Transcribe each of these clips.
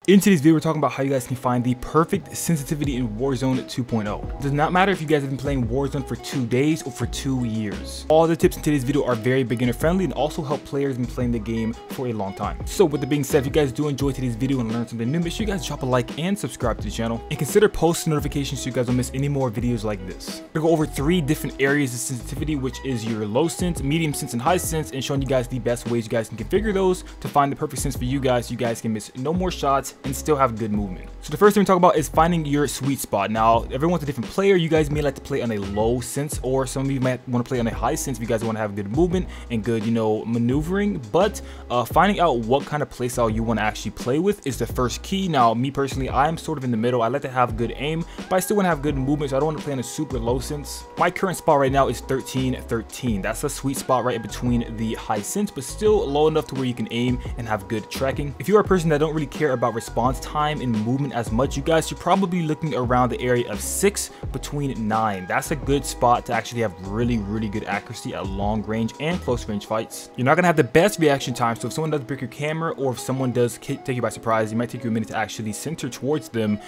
In today's video, we're talking about how you guys can find the perfect sensitivity in Warzone 2.0. It does not matter if you guys have been playing Warzone for 2 days or for 2 years. All the tips in today's video are very beginner friendly and also help players been playing the game for a long time. So with that being said, if you guys do enjoy today's video and learn something new, make sure you guys drop a like and subscribe to the channel and consider post notifications so you guys don't miss any more videos like this. We're gonna go over 3 different areas of sensitivity, which is your low sense, medium sense, and high sense, and showing you guys the best ways you guys can configure those to find the perfect sense for you guys. You guys can miss no more shots and still have good movement. So the first thing we talk about is finding your sweet spot. Now, everyone's a different player. You guys may like to play on a low sense, or some of you might want to play on a high sense if you guys want to have good movement and good, maneuvering. But finding out what kind of playstyle you want to actually play with is the first key. Now, me personally, I'm sort of in the middle. I like to have good aim, but I still want to have good movement, so I don't want to play on a super low sense. My current spot right now is 13-13. That's a sweet spot right in between the high sense, but still low enough to where you can aim and have good tracking. If you're a person that don't really care about response time and movement as much, you guys should probably looking around the area of 6 between 9. That's a good spot to actually have really good accuracy at long range and close range fights. You're not gonna have the best reaction time, so if someone does break your camera or if someone does take you by surprise, it might take you a minute to actually center towards them,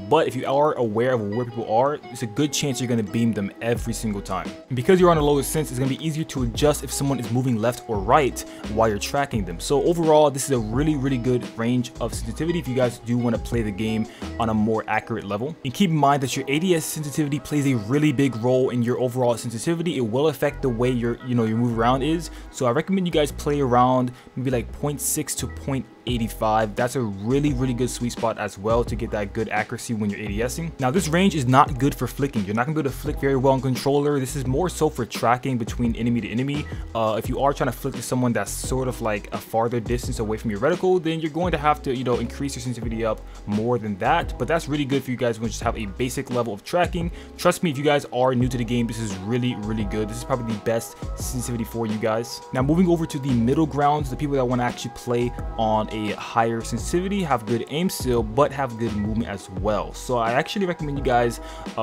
but if you are aware of where people are, it's a good chance you're gonna beam them every single time. And because you're on a lower sense, it's gonna be easier to adjust if someone is moving left or right while you're tracking them. So overall, this is a really good range of sensitivity if you guys do want to play the game on a more accurate level. And keep in mind that your ADS sensitivity plays a really big role in your overall sensitivity. It will affect the way your move around is. So I recommend you guys play around maybe like 0.6 to 0.85. That's a really good sweet spot as well to get that good accuracy when you're ADSing. Now, this range is not good for flicking. You're not gonna be able to flick very well on controller. This is more so for tracking between enemy to enemy. If you are trying to flick to someone that's sort of like a farther distance away from your reticle, then you're going to have to increase your sensitivity up more than that. But that's really good for you guys when you just have a basic level of tracking. Trust me, if you guys are new to the game, this is really good. This is probably the best sensitivity for you guys. Now, moving over to the middle grounds, the people that want to actually play on a higher sensitivity, have good aim still, but have good movement as well. So I actually recommend you guys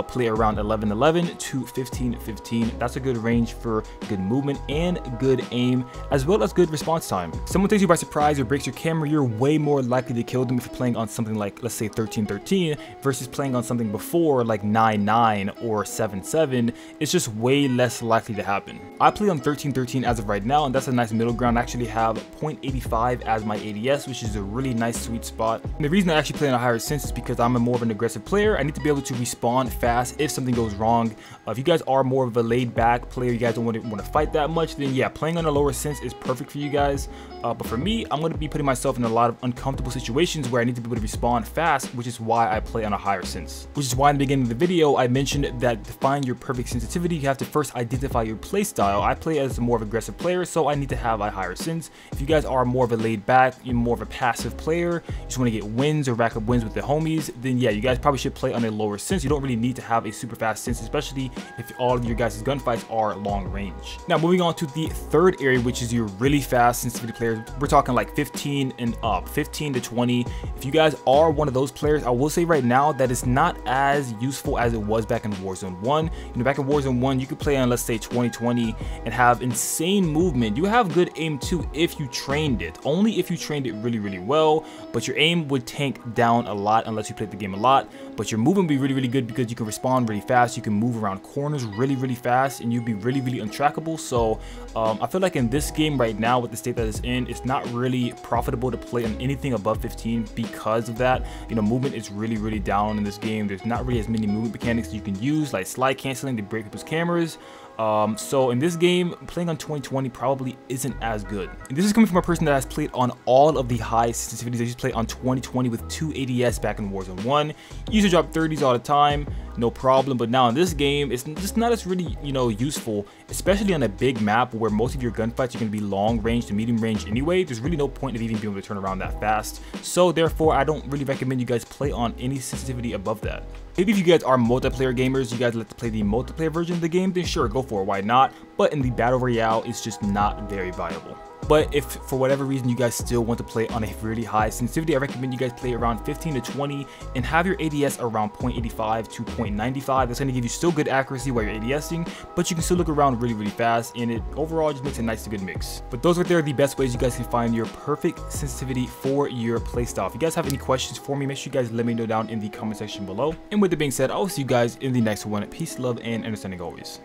play around 11-11 to 15-15. That's a good range for good movement and good aim, as well as good response time. If someone takes you by surprise or breaks your camera, you're way more likely to kill them if you're playing on something like, let's say, 13-13 versus playing on something before like 9-9 or 7-7. It's just way less likely to happen. I play on 13-13 as of right now, and that's a nice middle ground. I actually have 0.85 as my ADS, which is a really nice sweet spot. And the reason I actually play on a higher sense is because I'm more of an aggressive player. I need to be able to respond fast if something goes wrong. If you guys are more of a laid back player, you guys don't want to fight that much, then yeah, playing on a lower sense is perfect for you guys. But for me, I'm going to be putting myself in a lot of uncomfortable situations where I need to be able to respond fast, which is why I play on a higher sense. Which is why in the beginning of the video, I mentioned that to find your perfect sensitivity, you have to first identify your play style. I play as a more of aggressive player, so I need to have a higher sense. If you guys are more of a laid back, you're more of a passive player, you just want to get wins or rack up wins with the homies, then yeah, you guys probably should play on a lower sense. You don't really need to have a super fast sense, especially if all of your guys' gunfights are long range. Now, moving on to the third area, which is your really fast sensitivity players. We're talking like 15 and up, 15 to 20. If you guys are one of those players, I will say right now that it's not as useful as it was back in Warzone 1. Back in Warzone 1, you could play on, let's say, 20-20 and have insane movement. You have good aim too if you trained it. Only if you trained it really well, but your aim would tank down a lot unless you played the game a lot. But your movement would be really good because you can respond really fast. You can move around corners really fast, and you'd be really untrackable. So I feel like in this game right now, with the state that it's in, it's not really profitable to play on anything above 15 because of that. Movement is really down in this game. There's not really as many movement mechanics you can use, like slide canceling to break people's cameras. So in this game, playing on 2020 probably isn't as good. And this is coming from a person that has played on all of the high sensitivities. I used to play on 2020 with 2 ADS back in Warzone 1. Used to drop 30s all the time, no problem. But now in this game, it's just not as really, useful, especially on a big map where most of your gunfights are going to be long range to medium range anyway. There's really no point of even being able to turn around that fast. So therefore, I don't really recommend you guys play on any sensitivity above that. Maybe if you guys are multiplayer gamers, you guys like to play the multiplayer version of the game, then sure, go for it, why not? But in the battle royale, it's just not very viable. But if for whatever reason you guys still want to play on a really high sensitivity, I recommend you guys play around 15 to 20 and have your ADS around 0.85 to 0.95. That's going to give you still good accuracy while you're ADSing, but you can still look around really fast, and it overall just makes a nice to good mix. But those right there are the best ways you guys can find your perfect sensitivity for your playstyle. If you guys have any questions for me, make sure you guys let me know down in the comment section below. And with that being said, I will see you guys in the next one. Peace, love, and understanding always.